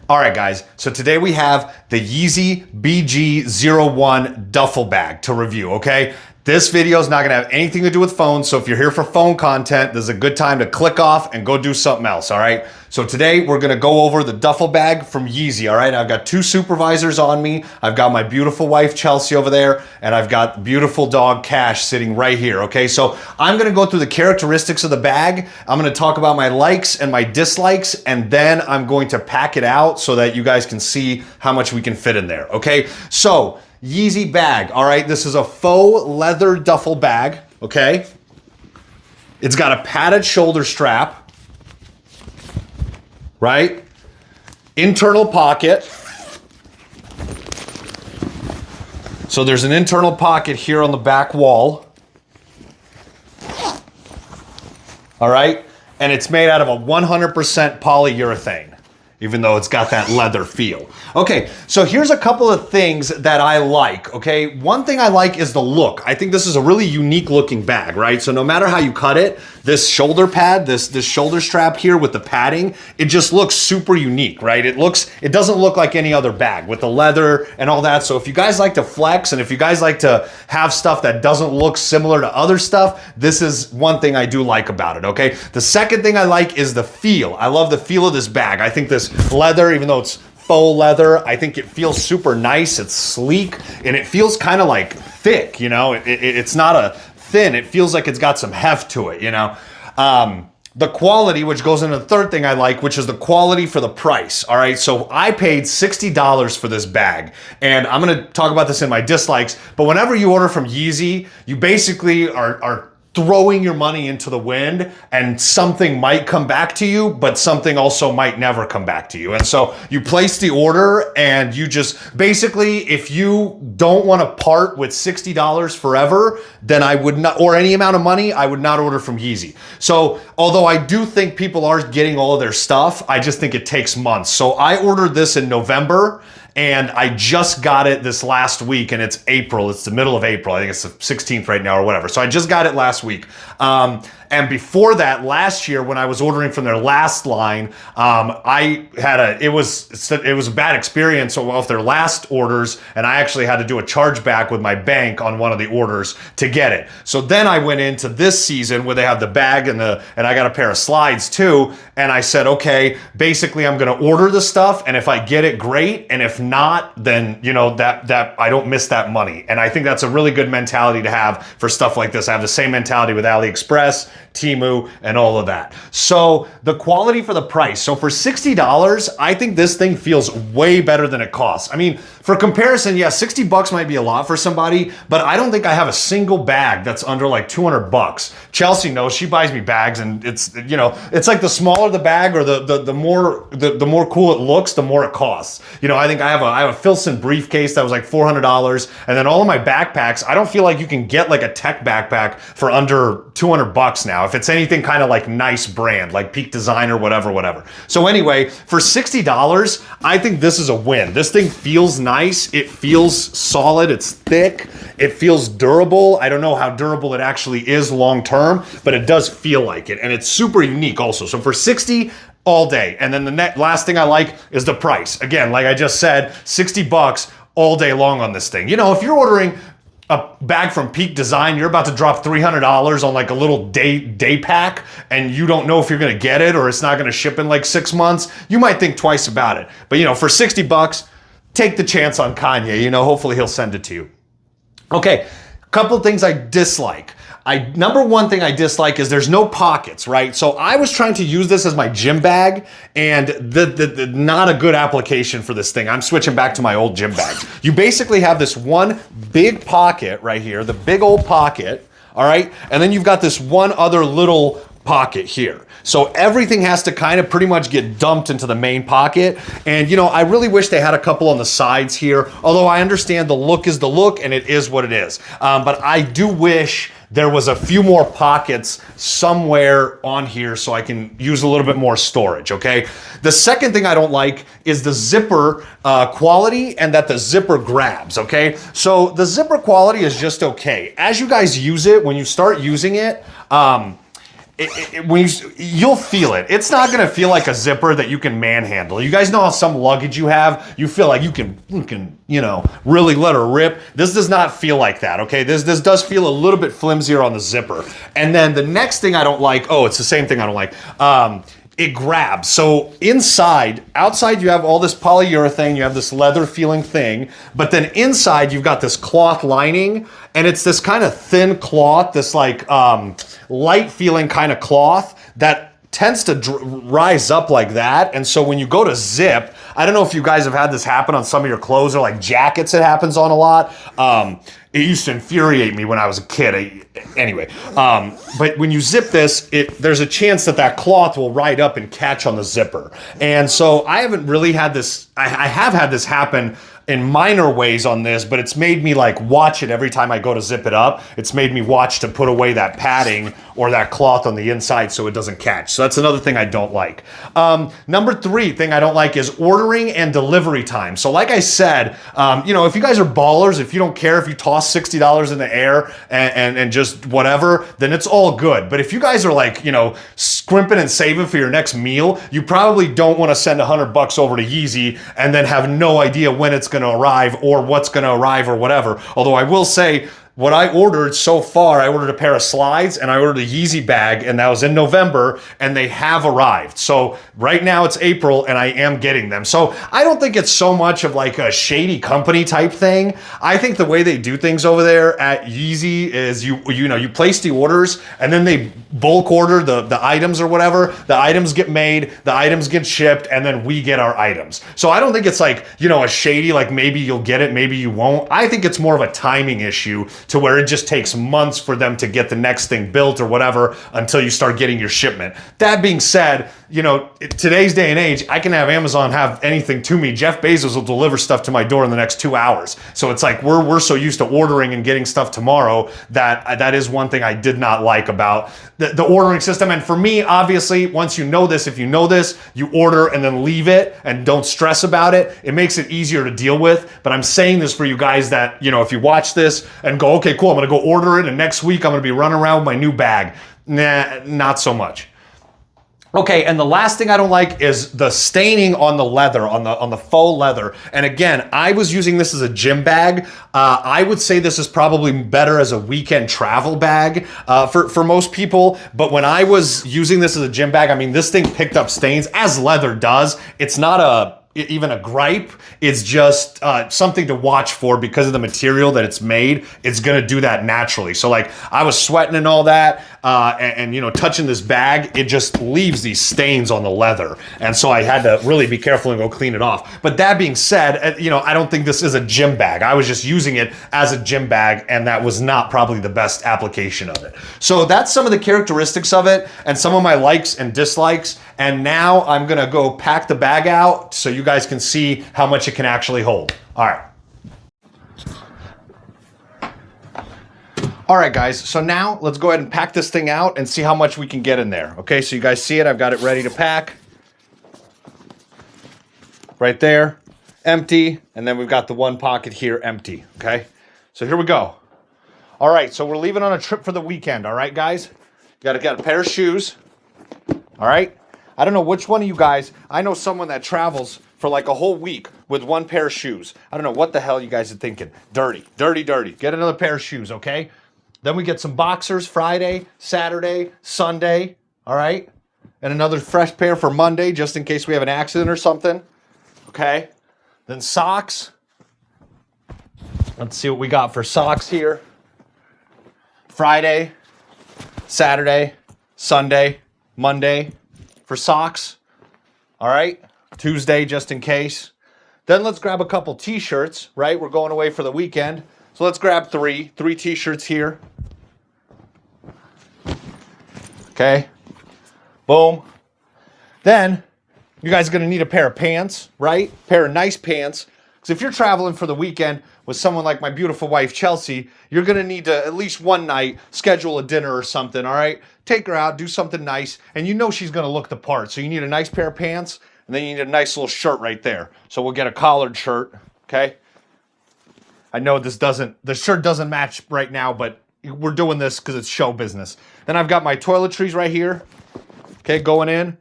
All right, guys, so today we have the Yeezy BG-01 duffel bag to review, okay? This video is not gonna have anything to do with phones, so if you're here for phone content, this is a good time to click off and go do something else, all right? So today we're gonna go over the duffel bag from Yeezy, all right? I've got two supervisors on me. I've got my beautiful wife, Chelsea, over there, and I've got beautiful dog, Cash, sitting right here, okay? So I'm gonna go through the characteristics of the bag. I'm gonna talk about my likes and my dislikes, and then I'm going to pack it out so that you guys can see how much we can fit in there, okay? So, Yeezy bag, all right? This is a faux leather duffel bag, okay? It's got a padded shoulder strap, right? Internal pocket. So there's an internal pocket here on the back wall. All right? And it's made out of a 100% polyurethane, even though it's got that leather feel. Okay, so here's a couple of things that I like, okay? One thing I like is the look. I think this is a really unique looking bag, right? So no matter how you cut it, this shoulder pad, this shoulder strap here with the padding, it just looks super unique, right? It doesn't look like any other bag with the leather and all that. So if you guys like to flex and if you guys like to have stuff that doesn't look similar to other stuff, this is one thing I do like about it, okay? The second thing I like is the feel. I love the feel of this bag. I think this leather, even though it's faux leather, I think it feels super nice. It's sleek and it feels kind of like thick, you know? It's not a thin, it feels like it's got some heft to it, you know? The quality, which goes into the third thing I like, which is the quality for the price, all right? So I paid $60 for this bag, and I'm gonna talk about this in my dislikes, but whenever you order from Yeezy, you basically are throwing your money into the wind, and something might come back to you, but something also might never come back to you. And so you place the order and you just, basically, if you don't want to part with $60 forever, then I would not, or any amount of money, I would not order from Yeezy. So although I do think people are getting all of their stuff, I just think it takes months. So I ordered this in November, and I just got it this last week, and it's April. It's the middle of April. I think it's the 16th right now or whatever. So I just got it last week. And before that, last year when I was ordering from their last line, it was a bad experience with their last orders, and I actually had to do a chargeback with my bank on one of the orders to get it. So then I went into this season where they have the bag and I got a pair of slides too, and I said, okay, basically I'm gonna order the stuff, and if I get it, great, and if not, then you know that I don't miss that money. And I think that's a really good mentality to have for stuff like this. I have the same mentality with AliExpress, Temu, and all of that. So the quality for the price. So for $60, I think this thing feels way better than it costs. I mean, for comparison, yeah, 60 bucks might be a lot for somebody, but I don't think I have a single bag that's under like 200 bucks. Chelsea knows, she buys me bags, and it's, you know, it's like the smaller the bag or the more cool it looks, the more it costs. You know, I think I have a Filson briefcase that was like $400, and then all of my backpacks, I don't feel like you can get like a tech backpack for under 200 bucks now, if it's anything kind of like nice brand, like Peak Design or whatever. So anyway, for $60, I think this is a win. This thing feels nice. It feels solid. It's thick. It feels durable. I don't know how durable it actually is long term, but it does feel like it. And it's super unique also. So for 60, all day. And then the last thing I like is the price. Again, like I just said, 60 bucks all day long on this thing. You know, if you're ordering a bag from Peak Design, you're about to drop $300 on like a little day pack, and you don't know if you're gonna get it or it's not gonna ship in like 6 months, you might think twice about it. But you know, for 60 bucks, take the chance on Kanye. You know, hopefully he'll send it to you. Okay, a couple of things I dislike. Number one thing I dislike is there's no pockets, right? So I was trying to use this as my gym bag, and not a good application for this thing. I'm switching back to my old gym bag. You basically have this one big pocket right here, the big old pocket, all right? And then you've got this one other little pocket here. So everything has to kind of pretty much get dumped into the main pocket. And you know, I really wish they had a couple on the sides here, although I understand the look is the look and it is what it is. But I do wish there was a few more pockets somewhere on here so I can use a little bit more storage, okay? The second thing I don't like is the zipper quality, and that the zipper grabs, okay? So the zipper quality is just okay. As you guys use it, when you start using it, you'll feel it. It's not gonna feel like a zipper that you can manhandle. You guys know how some luggage you have, you feel like you can, really let her rip. This does not feel like that, okay? This does feel a little bit flimsier on the zipper. And then the next thing I don't like, it's the same thing I don't like. It grabs. So outside you have all this polyurethane, you have this leather feeling thing, but then inside you've got this cloth lining, and it's this kind of thin cloth, this like light feeling kind of cloth that tends to rise up like that. And so when you go to zip, I don't know if you guys have had this happen on some of your clothes or like jackets, it happens on a lot. It used to infuriate me when I was a kid. But when you zip this, there's a chance that cloth will ride up and catch on the zipper. And so I haven't really had this, I have had this happen in minor ways on this, but it's made me like watch it every time I go to zip it up. It's made me watch to put away that padding or that cloth on the inside so it doesn't catch. So that's another thing I don't like. Number 3 thing I don't like is ordering and delivery time. So like I said, if you guys are ballers, if you don't care if you toss $60 in the air and just whatever, then it's all good. But if you guys are like, scrimping and saving for your next meal, you probably don't want to send $100 over to Yeezy and then have no idea when it's going to arrive or what's going to arrive or whatever. Although I will say, what I ordered so far, I ordered a pair of slides and I ordered a Yeezy bag, and that was in November, and they have arrived. So right now it's April and I am getting them. So I don't think it's so much of like a shady company type thing. I think the way they do things over there at Yeezy is you place the orders and then they bulk order the items or whatever. The items get made, the items get shipped, and then we get our items. So I don't think it's like, a shady, like maybe you'll get it, maybe you won't. I think it's more of a timing issue to where it just takes months for them to get the next thing built or whatever until you start getting your shipment. That being said, today's day and age, I can have Amazon have anything to me. Jeff Bezos will deliver stuff to my door in the next 2 hours. So it's like we're so used to ordering and getting stuff tomorrow that is one thing I did not like about the ordering system. And for me, obviously, once if you know this, you order and then leave it and don't stress about it. It makes it easier to deal with. But I'm saying this for you guys that, if you watch this and go, okay, cool, I'm going to go order it, and next week I'm going to be running around with my new bag. Nah, not so much. Okay, and the last thing I don't like is the staining on the leather, on the faux leather. And again, I was using this as a gym bag. I would say this is probably better as a weekend travel bag for most people. But when I was using this as a gym bag, this thing picked up stains, as leather does. It's not even a gripe. It's just something to watch for because of the material that it's made. It's gonna do that naturally. So like I was sweating and all that, and touching this bag, it just leaves these stains on the leather. And so I had to really be careful and go clean it off. But that being said, I don't think this is a gym bag. I was just using it as a gym bag, and that was not probably the best application of it. So that's some of the characteristics of it and some of my likes and dislikes. And now I'm gonna go pack the bag out so you guys can see how much it can actually hold. All right. All right, guys, so now let's go ahead and pack this thing out and see how much we can get in there. Okay, so you guys see it, I've got it ready to pack. Right there, empty, and then we've got the one pocket here empty, okay? So here we go. All right, so we're leaving on a trip for the weekend, all right, guys? You got a pair of shoes, all right? I don't know which one of you guys, I know someone that travels for like a whole week with one pair of shoes. I don't know what the hell you guys are thinking. Dirty, dirty, dirty. Get another pair of shoes, okay? Then we get some boxers Friday, Saturday, Sunday, all right? And another fresh pair for Monday, just in case we have an accident or something, okay? Then socks. Let's see what we got for socks here. Friday, Saturday, Sunday, Monday for socks, all right? Tuesday, just in case. Then let's grab a couple t-shirts, right? We're going away for the weekend. So let's grab three t-shirts here. Okay. Boom. Then you guys are going to need a pair of pants, right? Pair of nice pants. Because if you're traveling for the weekend with someone like my beautiful wife, Chelsea, you're going to need to, at least one night, schedule a dinner or something, all right? Take her out, do something nice, and you know she's going to look the part. So you need a nice pair of pants, and then you need a nice little shirt right there. So we'll get a collared shirt, okay? I know the shirt doesn't match right now, but we're doing this because it's show business. Then I've got my toiletries right here. Okay, going in.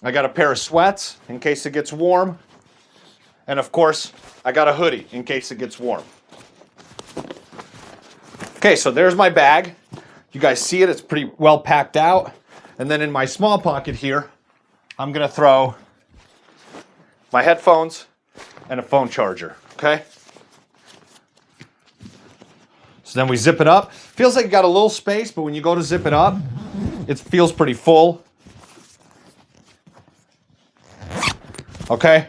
I got a pair of sweats in case it gets warm. And of course, I got a hoodie in case it gets warm. Okay, so there's my bag. You guys see it, it's pretty well packed out. And then in my small pocket here, I'm gonna throw my headphones and a phone charger, okay? So then we zip it up. Feels like you got a little space, but when you go to zip it up, it feels pretty full. Okay?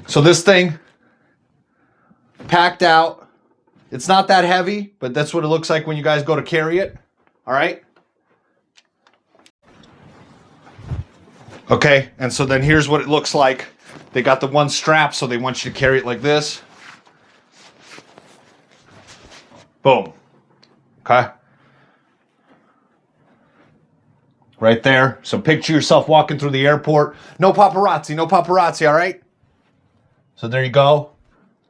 So this thing, packed out. It's not that heavy, but that's what it looks like when you guys go to carry it. All right? Okay, and so then here's what it looks like. They got the one strap, so they want you to carry it like this. Boom. Okay? Right there. So picture yourself walking through the airport. No paparazzi, all right? So there you go.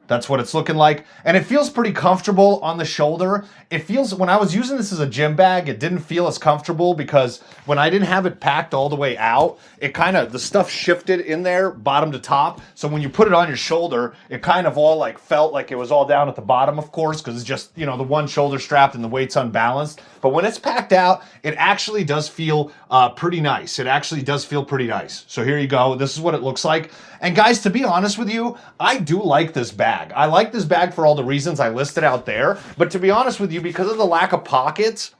That's what it's looking like. And it feels pretty comfortable on the shoulder. It feels, when I was using this as a gym bag, it didn't feel as comfortable because when I didn't have it packed all the way out, it kind of, the stuff shifted in there, bottom to top. So when you put it on your shoulder, it kind of all like felt like it was all down at the bottom, of course, because it's just, you know, the one shoulder strapped and the weight's unbalanced. But when it's packed out, it actually does feel pretty nice. It actually does feel pretty nice. So here you go. This is what it looks like. And guys, to be honest with you, I do like this bag. I like this bag for all the reasons I listed out there. But to be honest with you, because of the lack of pockets,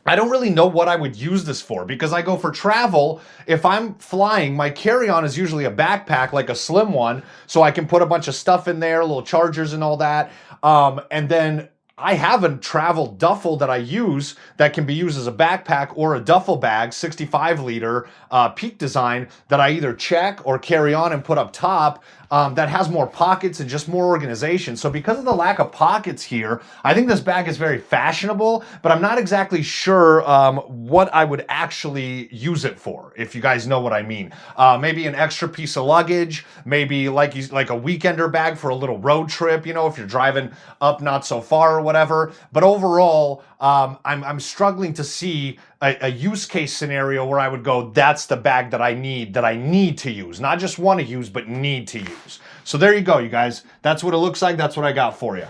I don't really know what I would use this for because I go for travel. If I'm flying, my carry-on is usually a backpack, like a slim one, so I can put a bunch of stuff in there, little chargers and all that. And then I have a travel duffel that I use that can be used as a backpack or a duffel bag, 65 liter Peak design that I either check or carry on and put up top that has more pockets and just more organization. So because of the lack of pockets here, I think this bag is very fashionable, but I'm not exactly sure what I would actually use it for, if you guys know what I mean. Maybe an extra piece of luggage, maybe like a weekender bag for a little road trip, you know, if you're driving up not so far or whatever. But overall, I'm struggling to see a use case scenario where I would go, that's the bag that I need to use. Not just want to use, but need to use. So there you go, you guys. That's what it looks like. That's what I got for you.